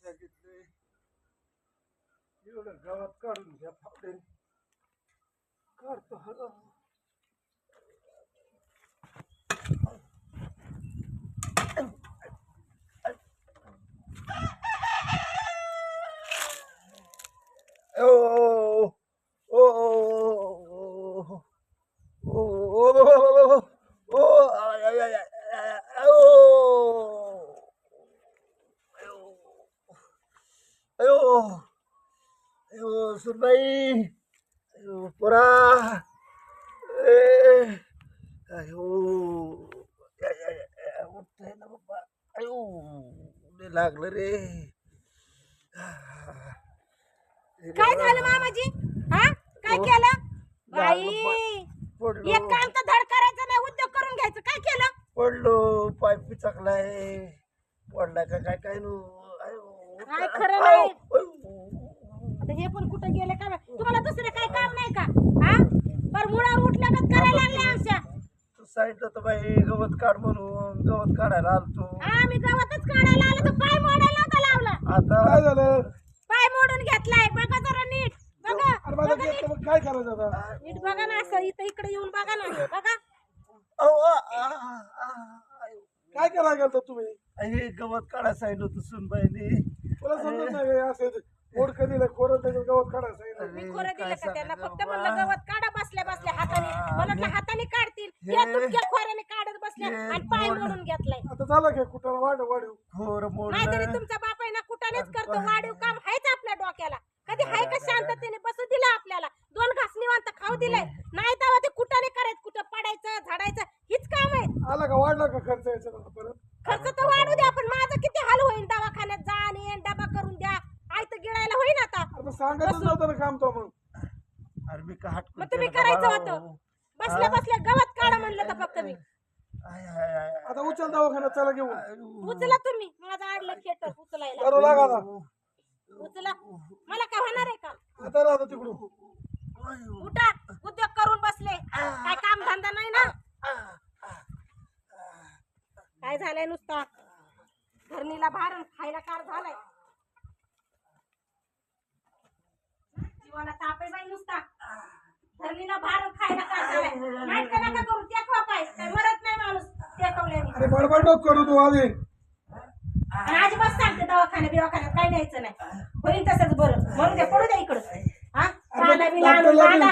सांगितलंय एवढं गावात काढून घ्या फावडे काढतो हरा ओ ओ ओ ओ अयो अयो सुनबाई अयो पोरा ए अयो उठतंय ना बाबा अयो लय लागलं रे काय झालं मामाजी? हा काय केलं बाई? पडलो एक काम तर धड करायचं नाही, उद्योग करून घ्यायचं. काय केलं? पडलो पाय पिचकलाय पडला का काय काय नो काय खरं नाही. आता हे पण कुठं गेले काय माहित? तुम्हाला दुसरं काय काम नाही का? हा पर मुळावर उठल्या का करायला लागले आमच्या. तू सांगितलं तर बाई गवत काढ म्हणून गवत काढायला आलतो आम्ही गवतच काढायला आलो तर पाय मोडायला नव्हता लावला. आता काय झालं पाय मोडून घेतलाय. बघा जरा नीट बघा. बघा नीट. काय करायचं आता नीट बघा ना, असं इथं इकडे येऊन बघा ना. हे बघा काय करायला गेलता तुम्ही हे गवत काढायला सांगितलं होतं सुनबाईने तुला समजत नाही असं मोडकं दिलं खोरं त्याचं गवत काढायला सांगितलं मी खोरं दिलं का त्यांना? फक्त म्हणलं गवत काढा बसल्या बसल्या हाताने. मला हाताने काढतील, या तुमच्या खोऱ्याने काढत बसल्या आणि पाय मोडून घेतलाय. आता झालं का कुठं वाढ वाढव खोर मोड नाहीतरी तुमचा बाप आहे ना कुठानेच करतो. वाढीव काम आहेच आपल्या डोक्याला. कधी हाय का शांततेने बसू दिलं आपल्याला? दोन घास निवांत खाऊ दिलाय नाही तेव्हा ते कुठाने करायचं. कुठं पडायचं झाडायचं हीच काम आहे. आला का वाढला का खर्च यायचा परत खर्च तर वाढू द्या, पण माझं किती हाल होईल. दवाखान्यात जा आणि येण डबा करून द्या. आयत गिळायला होईन आता. सांगायचं नव्हतं ना काम तो मग अरे मी का हट मग तुम्ही करायचं होतं. बसल्या बसल्या गवत काढा म्हणलं तर फक्त मी. आता उचल दवाखान्यात चला घेऊन उचला तुम्ही. माझं आडलं खेटर उचलायला. करू लागा ना उचला. मला काय होणार आहे का? आता राहतो तिकडून उठा. उद्योग करून बसले. काय काम धंदा नाही ना. काय झालंय नुसता धरणीला भारण खायला कार झालाय. जीवाला ताप आहे बाई नुसता. धरणीला भारण खायला कार झालाय. नाटक नका करू. टेकवा पाय. काय मरत नाही माणूस टेकवल्याने. अरे बडबड नको करू तू आधी आणि अजिबात सांगते दवाखान्यात बिवाखान्यात काही न्यायचं नाही. होईल तसंच बरं. म्हणून ते पडू द्या इकडं. हा बांधा बिना आणून बांधा.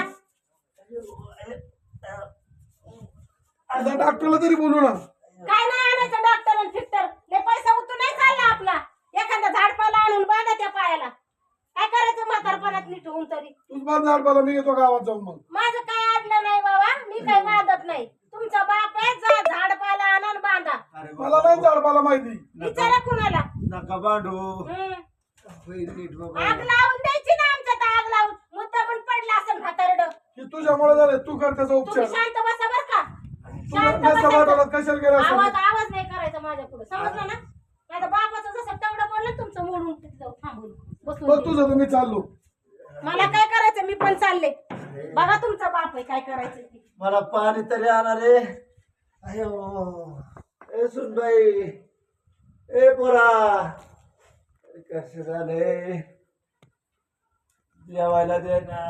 आता डॉक्टरला तरी बोलू ना काय नाही आणायचं डॉक्टर आणि फिक्टर. लय पैसा उतू नाही चालला आपला. एखादा झाडपाला आणून बांधा त्या पायाला. काय करायचं म्हातारपणात नीट होऊन तरी. तूच बांध झाडपाला मी येतो गावात जाऊन मग माझं काय अडलं नाही बाबा. मी काही वादत नाही. तुमचा बाप आहे. जा झाडपाला आणा आणि बांधा. मला नाही झाडपाला माहिती विचारा कुणाला. नका बांधू आग लावून द्यायची ना आमच्यात. आग लावून मुद्दा पण पडला असेल म्हातारडं. की तुझ्यामुळे झालं तू कर त्याचा तुम्ही उपचार शांत बसा बर का. शांत तुझ्या वाटाला बसा. कशाला गेला आवाज नाही करायचा माझ्या पुढे. समजलं ना? नाही तर बापाचं जसं तेवढं बोललं तुमचं मोडून तिथं थांबून बघ बसून. तुझं तुम्ही चाललो मला काय करायचं? मी पण चालले. बघा तुमचा बाप आहे काय करायचं ते. मला पाणी तरी आणा रे अयो ए सुनबाई ए पोरा कसे झाले जेवायला दे ना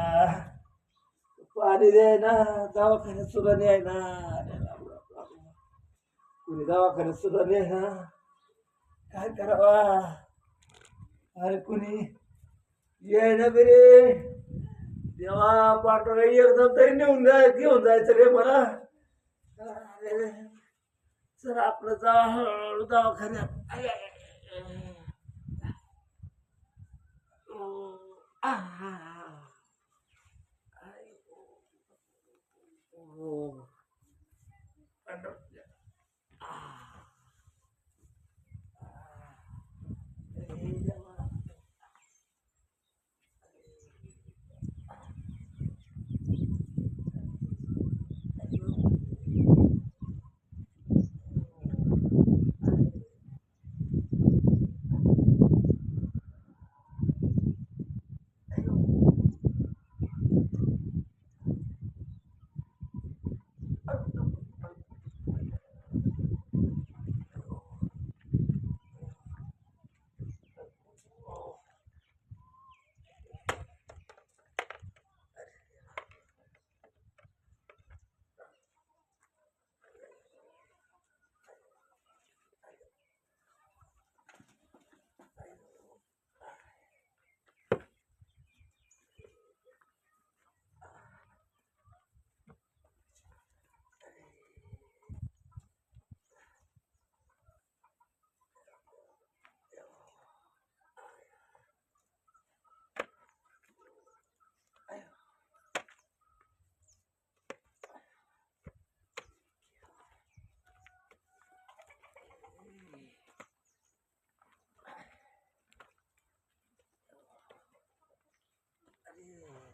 पाणी दे ना दवाखान्यात सुद्धा नाही ना कुणी दवाखान्यात सुद्धा नाही ना काय करावा अरे कुणी ये ना बी रे देवा पाठवलं एकदम तरी घेऊन जायचं रे मला सर आपलं हळूहळू दवाखान्यात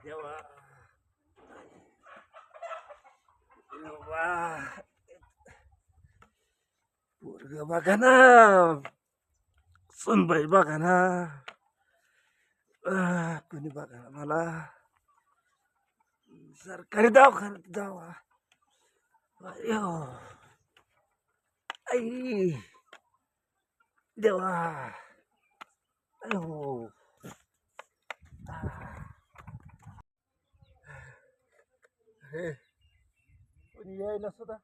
देवा देवा पोरग बघा ना सुनबाई बघा ना कोणी बघा ना मला सरकारी दवाखान्यात जावा अयो आई देवा अयो हे कोणी यायला सुद्धा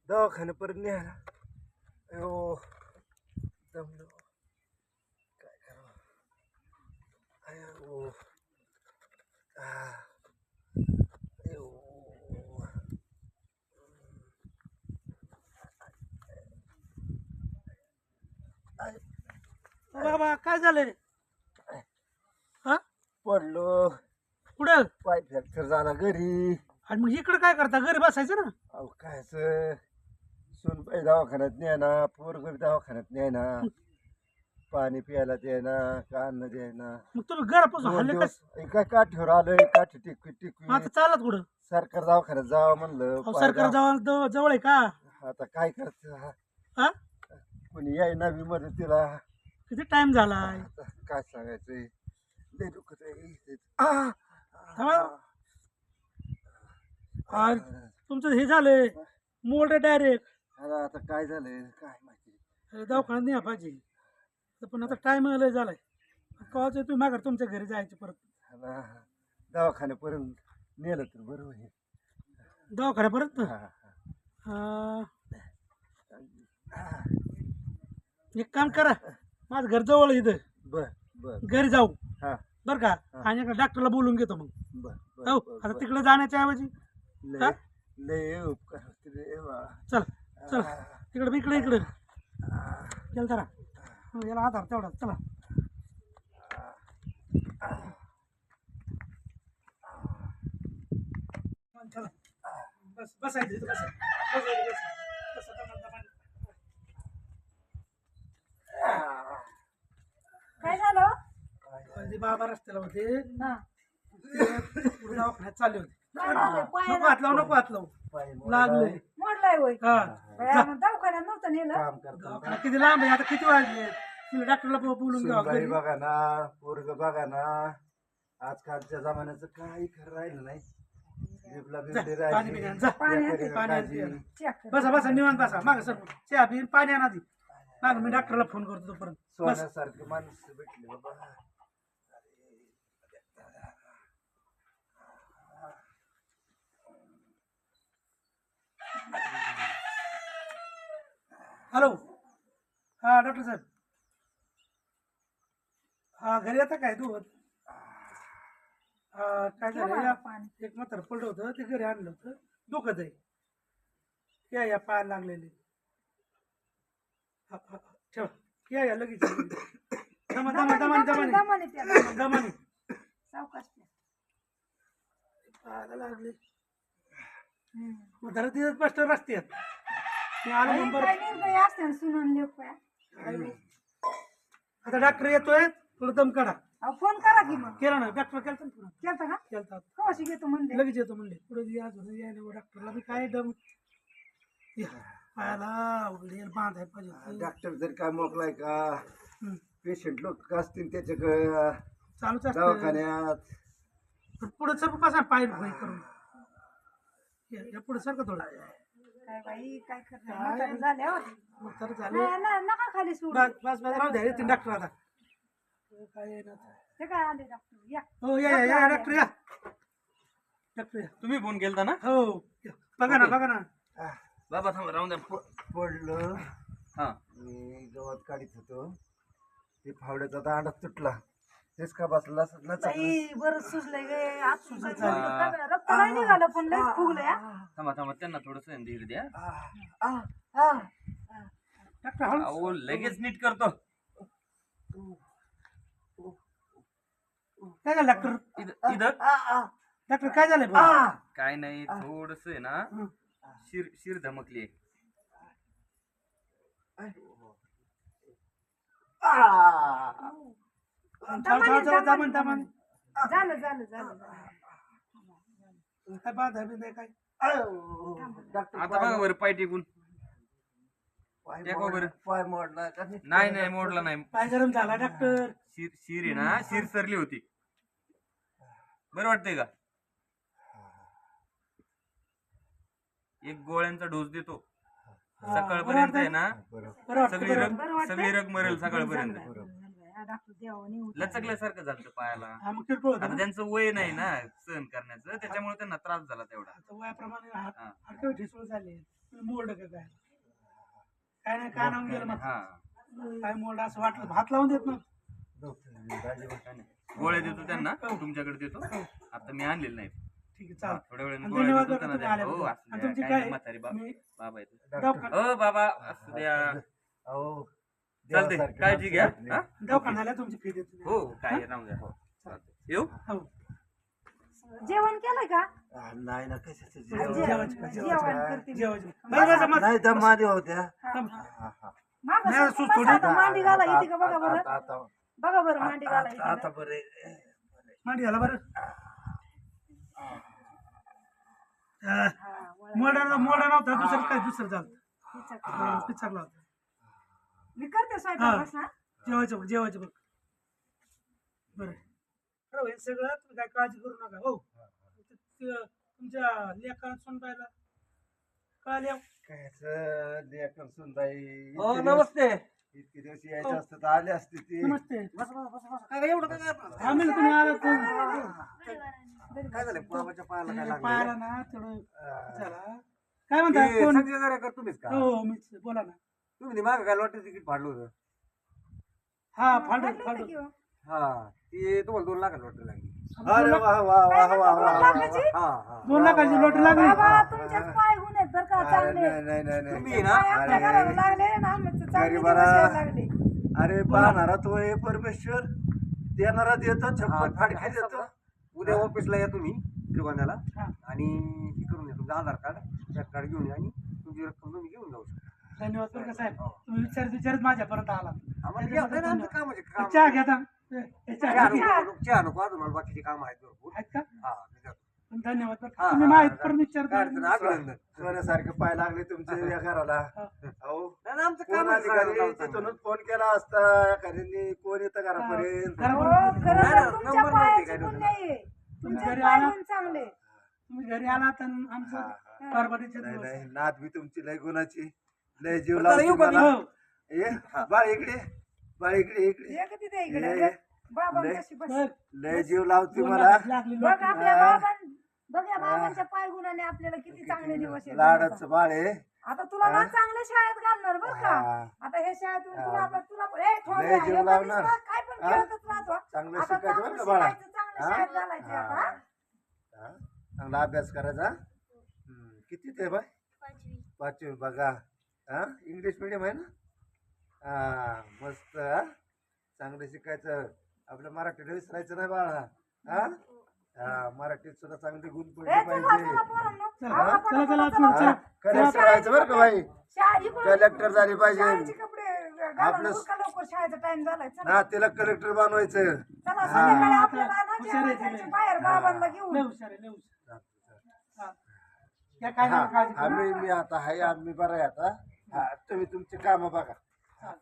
दवाखान्यापर्यंत न्यायला अयो जमलो काय करावं अयो अयो बाबा काय झालंय हा पडलो कुठं पाय फ्रॅक्चर झाला घरी आणि मग इकडं काय करता घरी बसायचं ना अहो कायच सुनबाई दवाखान्यात न्याय ना पोरग दवाखान्यात न्याय ना पाणी प्यायला द्यायना का अन्न द्यायना मग तुम्ही घरापासून दोन हल्ले दिवस काय काठीवर आलोय काठी टिकवी टिकवी आता चालत कुठं सरकार दवाखान्यात जावं म्हणलं अहो, पाय सरकार जवळ जवळ आहे का आता काय करत हा कोणी याय ना बी मदतीला किती टाइम झालाय आता काय सांगायचंय लय दुखत आहे. थांबा. आज तुमचं हे झालंय मोड डायरेक्ट आता आता काय झालंय काय माहिती दवाखान्यात नाही पाहिजे तर पण आता टाइम लय झालाय कवाच तुम्ही माघार तुमच्या घरी जायचं परत आता दवाखान्यापर्यंत नेलं तर बरं होईल दवाखान्यापर्यंत हा, हा. एक काम करा माझं घर जवळ आहे इथं बर बर घरी जाऊ हा बरं का आणि एका डॉक्टरला बोलून घेतो मग बर हो बर आता तिकडे जाण्याच्या ऐवजी लय लय उपकार होते रे वा. चल चल इकडे इकडे इकडे चल जरा याला आधार तेवढा चला चला बस बसायचं इथं, बसायचं बस दमान दमान काय झालं ते बाबा रस्त्याला होते हा पुढे दवाखान्यात चालले होते काय झालं नको पायाला हात लावू नको हात लावू पाय लागलो मोडलाय. मोडलाय होय हा बाया, मग दवाखान्यात नव्हतं नेलं काम करतो दवाखाना किती लांब आहे आता किती वाजले तुम्ही डॉक्टरला बोलून घ्या सुनबाई घरी. बघा ना पोरग बघा ना आजकालच्या जमान्याचं काही खरं राहिलं नाही बिबला बिबली पाणी पिण्या जा. पाणी राहिली पाणी आणते काळजी. याला. चेक कर. बसा बसा निवांत बसा माग सर चहा पिऊन पाणी आणा ती माग मी डॉक्टरला फोन करतो तोपर्यंत बस सोन्यासारखी माणसं भेटली बाबा हॅलो हा डॉक्टर साहेब हा घरी येता काय तू हा काय घ्या झालं बाळा या पाणी. एक म्हातारं पडलं होतं ते घरी आणलं होतं दुखत आहे या पायाला लागलेले हा, हा, हा. ठेवा या लगेच दमा दमा दमा दमाने दमाने प्या, दमाने. दमाने सावकाश प्या. पायाला लागले हम्म. म्हातारं तिथं स्पष्ट रस्ते आहेत मी आलो बाई, नंबर काय निर्दयी असते ना सुनून लेक प्या. आता डॉक्टर येतोय थोडं दम काढा अहो फोन करा की मग केला ना डॉक्टर केलता ना फोन केलता का केलता कवाशी घेतो म्हणले लगेच येतो म्हणले पुढे यायला डॉक्टरला मी काय दम या, पायाला उघडेल बांधाय पाहिजे डॉक्टर जर काय मोकलाय का हम्म. पेशंट लोक असतील त्याच्याकडे चालूच असतं दवाखान्यात पुढे सर कसा पाय होई करून या पुढे सारखं थोडं काय बाई काय करणार म्हातारं झाल्यावर मग तर झालं नाही, नाही, नका खाली सोड बस बस बस राहू द्या येतील डॉक्टर आता काय येणार ते काय आले डॉक्टर या हो या डॉक्टर या डॉक्टर या तुम्ही फोन केलता ना हो या. बघा ना बघा ना बाबा थांबा राहून द्या पडलं हा मी गवत काढीत होतो ते फावड्याचा दांडा तुटला तेच का बसला बाई बरं सुजलंय गे आज सुजलंय रक्त नाही निघालं पण लय फुगलंय हा. थांबा थांबा त्यांना थोडस धीर द्या डॉक्टर हळू अहो लगेच नीट करतो काय झालं डॉक्टर इथं इथं डॉक्टर काय झालंय बा? काय नाही थोडस आहे ना शिर शिर धमकली दमान झालं झालं झालं झालं. काय बाधा बिधा काय डॉक्टर आता बघा बरं पाय टिकून पाय टेकवा बरं. पाय मोडला का नाही नाही मोडला नाही. पाय गरम झाला डॉक्टर. शिर आहे ना शिर सरली होती. बरं वाटतंय का? एक गोळ्यांचा डोस देतो सकाळपर्यंत आहे ना. बरं वाटतं सगळी रग मरेल सकाळपर्यंत. डॉक्टर देवाने लचकल्यासारखं झालं पायाला. हा मग किरकोळ होतं आता ना. त्यांचं वय नाही ना सहन करण्याचं त्याच्यामुळे त्यांना त्रास झाला तेवढा. आता वयाप्रमाणे हात ठिसूळ झाले मोल्ड का काय काय नाही काय नाव गेलं मग हा काय मोल्ड असं वाटलं हात लावून देत ना. गोळ्या देतो त्यांना तुमच्याकडे देतो. आता मी आणलेलं नाही. ठीक आहे चालेल. थोड्या वेळाने आणि गोळ्या धन्यवाद देतो बरं त्यांना तुम्ही द्या. हो आल्याबद्दल. असू आणि द्या. तुमची काय काय नाही, म्हातारी मी बाबा येतो. दवाखाना हो बाबा असू द्या. अहो चालते काळजी घ्या. हा? दवाखान्याला तुमची फी देतो. हो काय राहून द्या. हो चालतंय. येऊ. हो जेवण केलंय का? नाही ना कशाचं जेवायचं जेवण करते. जेवायचं बरं बरं नाही तर मादी होत्या मागं नाही, सरकून थोडी- बसा, आता मांडी घाला येते का बघा बरं. आता बघा बरं मांडी घाला येते आता का? बरे मांडी घाला बरं. हा, वळा. मोडा नव्हता दुसरं काय दुसरं झालं हिचं- पिक्चरला होता. मी करते स्वयंपाक बस ना. जेवायचं बघ बरं. खरं हे सगळं तुम्ही काय काळजी करू नका. हो तुमच्या लेखा सुनबाईला कळाल्या कायचं लेकरं सुनबाई हो नमस्ते. इतके दिवस यायचं असतं तर आले असते ती नमस्ते. काय एवढं काय आता? आम्ही तुम्ही आला काय झालं बाबाच्या पायाला काय लागलं पाहायला ना थोडं झाला. काय म्हणता कोण? संजय जरा तुम्हीच का हो मीच बोला ना. तुम्ही माग काय लॉटरी तिकीट फाडलं होतं हा फाडू वाटलं होतं फाडू की हो? हा ती तुम्हाला 2 लाख लॉटरी लागली. दोन अरे लाख- वा वा वा वा वा दोन लाखाची? हा हा 2 लाखाची लॉटरी लागली. बाबा तुमच्याच पाय गुण आहेत बरं का चांगले. नाही तुम्ही ना पाय आमच्या घराला लागले ना आमचं चांगले दिवस गरीबाला- यायला लागले. अरे पाहणारा तो आहे परमेश्वर देणारा देतो छप्पन फाडके देतो. उद्या ऑफिसला या तुम्ही श्रीगोंद्याला हा. आणि हे करून या तुमचं आधार कार्ड पॅन कार्ड घेऊन या आणि तुमची रक्कम तुम्ही घेऊन जाऊ शकता. धन्यवाद बरं का साहेब. तुम्ही विचारत माझ्यापर्यंत आला. आम्हाला घ्या, नाही, आमचं काम आहे, काम. चहा घ्या आता. चहा चहा नको, चहा नको, अजून मला बाकीचे काम आहेत भरपूर. आहेत का? हा, मी जातो. धन्यवाद बरं का. हा, तुम्ही हा, माहित हा. करून काय अडचण नाही, विचारता. अभिनंदन. सोन्यासारखे पाय लागले तुमचे या घराला. अहो नाही, नाही, आमचं कोण काम आहे, अधिकारी चांगलं. तिथूनच फोन केला असता एखाद्याने कोण येतं घरापर्यंत. हो, घरापर्यंत खरं नाही, तर नाही, तुमच्या नंबर नव्हते पायाचे काय गुण नव्हतं. नाहीये. तुमचे घरी पाय आला- गुण चांगले. तुम्ही घरी आला तर आमचं कारभारीचे नाही दिवस. नाही नात बी तुमची लय गुणाची लय जीव चला, लावती येऊ का मला. हो. ये बाळ इकडे बाळ इकडे इकडे ये कधी ते इकडे ये, ये. ये. बाबा लय- कशी बस. बघ, लय जीव लावती 2 मला. लाखाची लागली बघ लॉटरी. आपल्या बघ या बाबांच्या पाय गुणाने आपल्याला किती चांगले दिवस येतात. लाडाचं बाळ आहे. आता तुला ना चांगल्या शाळेत घालणार बरं का. हा. आता हे शाळेतून तुला ए, थोडं लय जीव हे लावणार. बघितलं, काय पण हा? खेळतच राहतो. चांगलं आता शिकायचं बरं चांगलं का बाळा. शिकायचं, चांगलं हा? शाळेत घालायचं आता. हा. चांगला अभ्यास करायचा. किती ते बाय 5वी बघा. हा इंग्लिश मिडियम आहे ना. हा मस्त. हा चांगलं शिकायचं. आपलं मराठीला विसरायचं नाही बाळा. हा हा मराठीत सुद्धा चांगली गुण पडली ए, चला, पाहिजे. चला, पोरांनो. चला, आवा, चला, चला, चला, चला. कलेक्टर व्हायचं बरं का बाई. इकडून कलेक्टर झाली पाहिजे. शाळेचे कपडे घाला, आपलं- उरका लवकर शाळेचा टाइम झालाय. चला, ना तिला कलेक्टर बनवायचं. चला, संध्याकाळी आपल्याला ना हुशार आहे जेवायला ते. जायचं बाहेर बाबांना घेऊन. लय हुशार आहे, लय हुशार. हा. या काय हा नका काळजी करू. आम्ही मी आता आहे आम्ही बरं आहे आता. हा तुम्ही तुमची कामं बघा.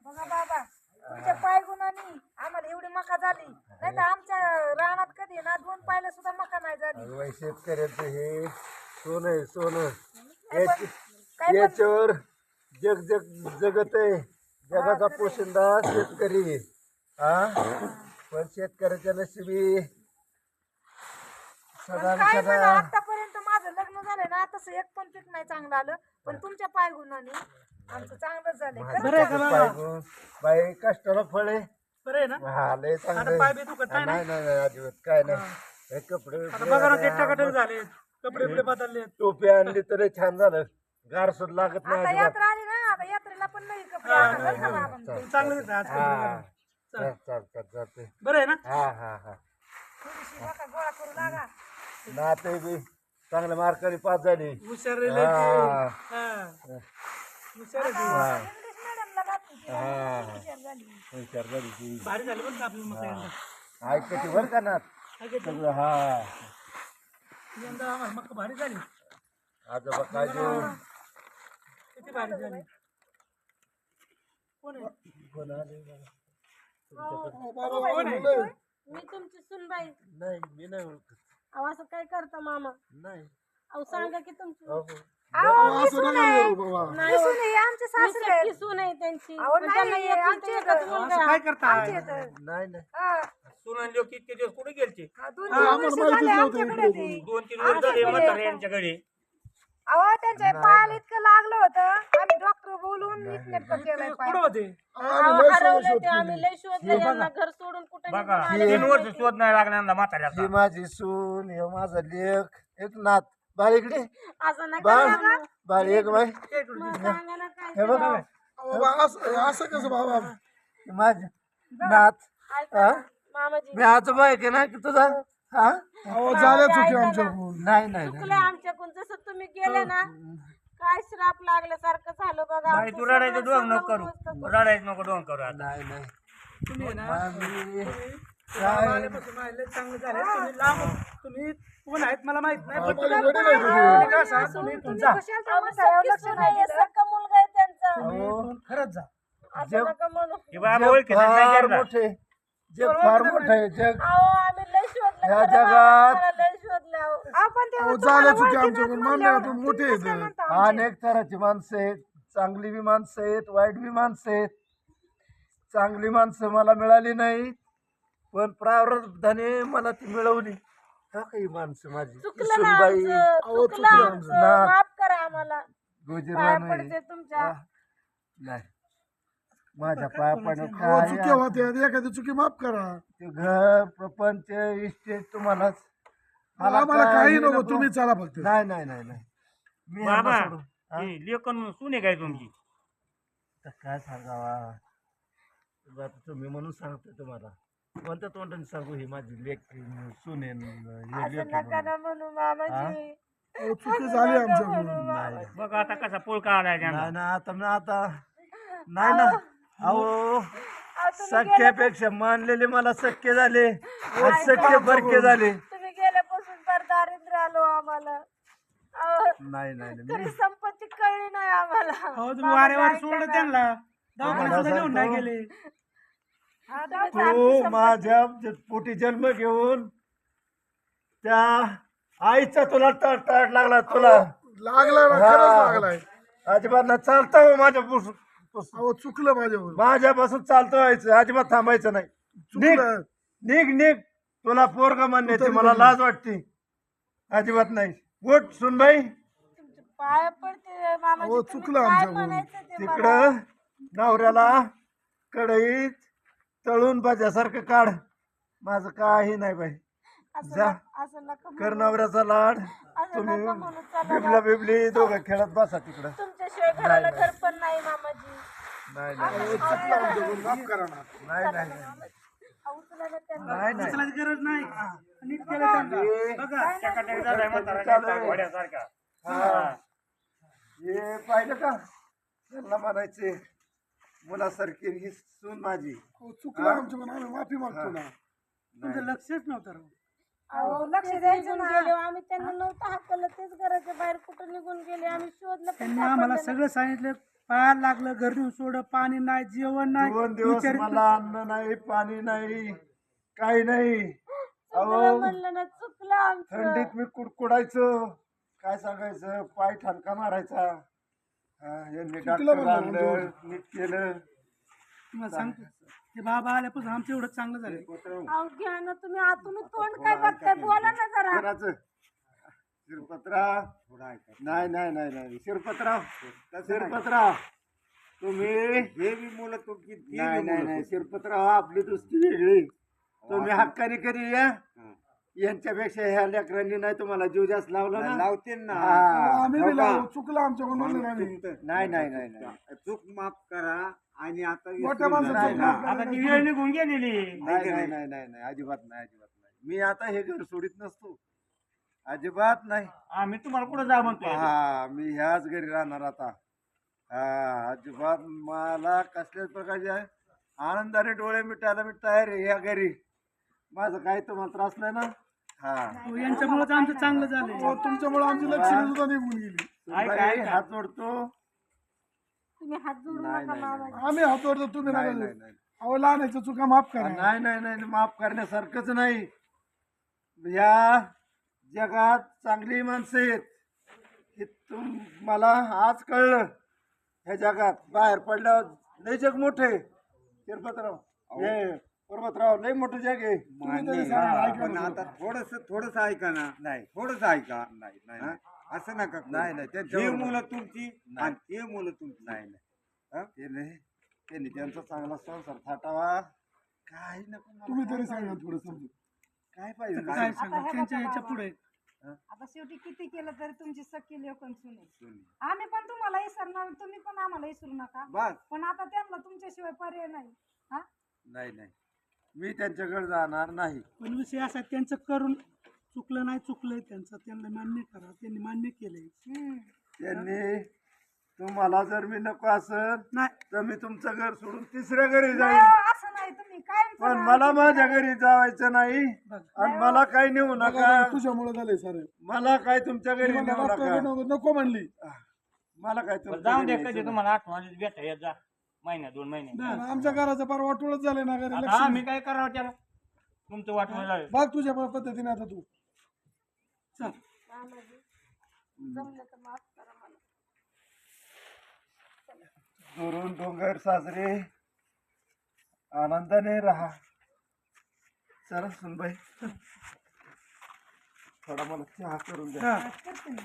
बघा बाबा तुमच्या पाय गुणांनी आम्हाला एवढी मका झाली. नाही तर आमच्या रानात कधी ना 2 पायला सुद्धा मका नाही झाली. अगं बाई शेतकऱ्याचं हे सोनं आहे सोनं. काय पण- याच्यावर जग जग जगत आहे. जगाचा पोशिंदा शेतकरी आहे. हा पण शेतकऱ्याच्या नशिबी सदा पण काय सदा म्हणा, आतापर्यंत माझं लग्न झालंय ना तसं एक पण पीक नाही चांगलं आलं. पण तुमच्या पाय गुणांनी आमचं चांगलंच झालंय. खरंच बरं आहे का चांगलं. बाबा? पायगुण बाई कष्टाला फळ आहे. बरं आहे ना. हा लय आता चांगलं पाय आहे. बी दुखत नाही ना. नाही नाही नाही अजिबात काय नाही. हे कपडे आता बघा ना टेटाकटक झाले. कपडे बिपडे बदलले. टोपी आणली तर छान झालं. गार सुद्धा लागत नाही आता अजिबात. यात्रा आली ना आता यात्रेला पण नवी कपडे आणा बरं का बाबांना. चांगलं दिसतं आज हा कपडे. चालते. बरं आहे ना. हा हा हा थोडीशी मका गोळा करू लागा. नाते बी चांगल्या मार्काने पास झाली. हुशार आहे लय ते. हा. हा. हुशार आहे ते. हा. इंग्लिश मिडियमला घातली तिला. हा. हुशार झाली. हुशार झाली ती. भारी झाली बरं का आपली मका यंदा. ऐकते बरं का ना. सगळं हा यंदा आम्हाला मका भारी झाली. आजोबा काय देऊ किती भारी झाली. कोण आहे? कोण आले मला? कोण आहे? मी तुमची सुनबाई. नाही मी नाही ओळखत अहो असं काय करता मामा? नाही अहो सांगा की तुमची अहो, नाही सून आहे, आमचे सासरे आहेत. सून आहे त्यांची. पण त्यांना एकुलता एकच मुलगा असं आहे. काय करता? नाही नाही सुनन लोक इतके दिवस कुठे गेलते? 2-3 वर्ष झाले म्हातारे यांच्याकडे. अहो त्यांच्या पायाला इतकं लागलं होतं आम्ही डॉक्टर बोलून नीटनेटकं केलंय पाय. कुठं होते? अहो, हरवले ते आम्ही लय शोधलं यांना घर सोडून कुठे बघा निघून आले. 3 वर्ष शोध नाही लागला यांना म्हाताऱ्याचा. ही माझी सून हे माझा लेख एक नात बाळ इकडे असं नका बाळ सांगा. बाळ एक बाई मग सांगा ना काय हे बघ करावं. असं कसं बाबा माझी नात ऐका ना, मामाजी मी आजोबा आहे की ना की तुझा हा झालं चुकी आमच्याकडून. नाही नाही चुकलं आमच्याकडून. जसं तुम्ही गेले ना काय श्राप लागल्यासारखं झालं बघा. बाई आमचं तू रडायचं सगळं डोंग नको सगळं करू. मस्त. रडायचं नको डोंग करू आता. नाही नाही तुम्ही आहे ना आम्ही बाबा काय आल्यापासून मला लय चांगलं झालं. तुम्ही लांब तुम्ही कोण आहेत मला माहित नाही पण तुम्ही तुम्ही काय काय सांगा, तुम्ही तुम्ही जा. कशाला त्या अहो, म्हाताऱ्यावर सख्खी लक्ष सून नाही आहे, दिलं? सख्खा मुलगा आहे त्यांचा. तुम्ही इथून खरंच जा. असं नका म्हणू. हे बाबा जग ओळखीतच नाही फार त्यांना. मोठे जग फार मोठं आहे जग अहो आम्ही लय शोधलं ह्या खरं जगात- मामा, आम्हाला लय शोधलं अहो. आपण तेव्हा तुम्हाला ओळखीनंच म्हणल्यावर तुम्ही कशाला म्हणता आमचे? अनेक तऱ्हाची माणसं आहेत चांगली बी माणसं आहेत वाईट बी माणसं आहेत चांगली माणसं मला मिळाली नाही पण प्रारब्धाने मला ती मिळवली हा काही माणसं माझी चुकलं ना सुनबाई आमचं, चुकलं आमचं. नाक. माफ करा आम्हाला. गुजरा पाया नाही पडते तुमच्या. हा. नाही माझ्या पाया पडत चुकी होते एखादी चुकी माफ करा ते घर प्रपंच इस्टेट तुम्हालाच आम्हाला काही नको तुम्ही चला फक्त नाही नाही नाही नाही मी बाबा ह्यांना सोडून- हा? हे लेकन सुने काय तुमची? तर काय सांगावा आता तुम्ही म्हणून सांगतो तुम्हाला कोणत्या तोंडाने सांगू ही माझी लेख सुनेन असं नका ना म्हणू मामाजी. अहो, चुकी झाली आमच्याकडून नाही बघ आता कसा पोळका आलाय त्यांना. नाही ना आता नाही ना अहो तुम्ही सख्यापेक्षा मानलेले मला सख्य झाले आज सख्य परके झाले तुम्ही गेल्यापासून फार दारिद्र्य आलो आम्हाला. अहो, नाही नाही नाही. खरी संपत्ती कळली नाही आम्हाला. हो तुम्ही वारेवार सोडलं त्यांना दवाखान्यात सुद्धा घेऊन नाही सांगतो. गेले. तू माझ्या पोटी जन्म घेऊन त्या आईचा तुला ताट लागला तुला लागलाय ना, हा. खरंच लागलाय अजिबात ना चालता हो माझ्या अहो चुकलं माझ्यावर माझ्यापासून चालतं व्हायचं अजिबात थांबायचं नाही निघ चुकलं निघ तुला पोरगा मान्याची मला लाज वाटते अजिबात नाही उठ सुनबाई तुमचे पाय पडते मामाजी. अहो, तुम्ही चुकलं काय आमच्याकडून. म्हणायचं ते मला. तिकडं नवऱ्याला कढईत तळून भाज्यासारखं काढ माझं काही नाही बाई असं जा. असं नका कर म्हणू. नवऱ्याचा लाड असं तुम्ही नका म्हणू. चला बिबला बिबली दोघं खेळत बसा तिकडं तुमच्याशिवाय घराला घर पण नाही मामाजी. नाही नाही चुकलं आमच्याकडून माफ करा ना नाही नाही अहो, तुला ना त्यांना. नाही नाही उचलायची गरज नाही. नीट केलं त्यांना. बघा चकाचक झालाय म्हातारा घोड्यासारखा. हा. हे पाहिलं का त्यांना म्हणायचे मुलासारखी ही सून माझी अहो, चुकलं आमच्याकडून आम्ही माफी मागतो ना तुमचं लक्षच नव्हतं राव. अहो, लक्ष तेच द्यायचं निघून ना. गेले. आम्ही त्यांना नव्हतं हाकलं. तेच घराच्या बाहेर कुठं निघून गेले. आम्ही शोधलं पण त्यांनी आम्हाला सापडलं सगळं सांगितलं. पायाला लागलं घर नेऊन सोड पाणी नाही जेवण नाही 2 दिवस विचारित मला अन्न नाही पाणी नाही काही नाही नाही. तुम्हाला अहो म्हणलं ना चुकलं आमचं. थंडीत मी कुडकुडायचो काय सांगायचं पाय ठणका मारायचा हा, यांनी डॉक्टर म्हणलं आणलं नीट केलं तुम्हाला सांगतो ते बाबा आल्यापासून आमचं एवढं चांगलं झालं. अहो, घ्या ना तुम्ही आतून तोंड काय बघताय बोला ना जरा. कोणाचं शिरपतराव नाही नाही नाही नाही शिरपतराव तुम्ही हे बी मुलं तुमची नाही नाही नाही शिरपतराव आपली दृष्टी वेगळी तुम्ही हक्काने करी या यांच्यापेक्षा ह्या लेकरांनी नाही तुम्हाला जीव जास्त लावला ना लावते ना हा. आम्ही हो बी का? लावू. चुकलं आमच्याकडून म्हणलं नाही नाही नाही नाही नाही चूक माफ करा आणि आता मोठ्या माणसाचं नाही, चूक नाही. माफ आता करा. ती वेळ निघून गेलेली. नाही नाही नाही नाही नाही अजिबात नाही अजिबात नाही मी आता हे घर सोडित नसतो अजिबात नाही आम्ही तुम्हाला कुठं जा म्हणतोय. हा मी ह्याच घरी राहणार आता हा अजिबात मला कसल्याच प्रकारचे आनंदाने डोळे मिटायला मी तयार आहे ह्या घरी माझं काही तुम्हाला त्रास नाही ना हा हो, यांच्यामुळेच आमचं चांगलं झालंय. अहो, तुमच्यामुळे आमची लक्ष्मी सुद्धा निघून गेली बाई, हात जोडतो तुम्ही हात जोडू नाही, नका नाही, मामा. आम्ही हातवरतो तुम्ही नाही नका नाही देऊ. नाही अहो लहानाच्या चुका माफ करा नाही नाही नाही माफ करण्यासारखंच नाही या जगात चांगली माणसं आहेत की मला आज कळलं ह्या जगात बाहेर पडल्यावर लय जग मोठे शिरपतराव हे पर्वतराव लय मोठं जग आहे तुम्ही तरी सांगा, ऐका पण ना. आता थोडस ऐका ना नाही थोडस ऐका नाही नाही असं नका करू. नाही नाही हे त्यांच्यावर मुलं तुमची आणि ते मुलं तुमची नाही नाही हा? ते नाही त्यांनी त्यांचा चांगला संसार थाटावा काही नको मला तुम्ही काय तरी सांगा पाहिजे? थोडं समजून काय पाहिजे काय काय? सांगा त्यांच्या याच्या पुढे आता शेवटी किती केलं तरी तुमची सख्खी लेकन सुने सुनी. आम्ही पण तुम्हाला विसरणार तुम्ही पण आम्हाला विसरू नका बस पण आता त्यांना तुमच्याशिवाय पर्याय नाही हा नाही नाही मी त्यांच्याकडे जाणार नाही पण विषय असा आहे, त्यांचं करून चुकलं नाही चुकलंय त्यांचं त्यांना मान्य करा त्यांनी मान्य केलंय. त्यांनी तुम्हाला जर मी नको असेल नाही तर मी तुमचं घर सोडून तिसऱ्या घरी नाही जाईल हो, असं नाही तुम्ही काय पण मला माझ्या घरी जावायचं नाही आणि मला काही नेऊ नका तुझ्यामुळे झाले सारे मला काय तुमच्या घरी नेऊ नका नको म्हणली मला काय तुमच्या जाऊन घरी दे न्यायचं कधी तुम्हाला आठवण भेटा येत जा महिन्या 2 महिने आणि आमच्या घराचं फार वाटोळच झालंय ना घरी आता लक्ष्मी आम्ही काय करावं त्याला तुमचं वाटून झालं बघ तुझ्या पद्धतीने आता तू चल जमलं तर माफ करा मला. दुरून डोंगर साजरे आनंदाने राहा चला सुनबाई थोडा मला चहा करून द्या हा. करते मी.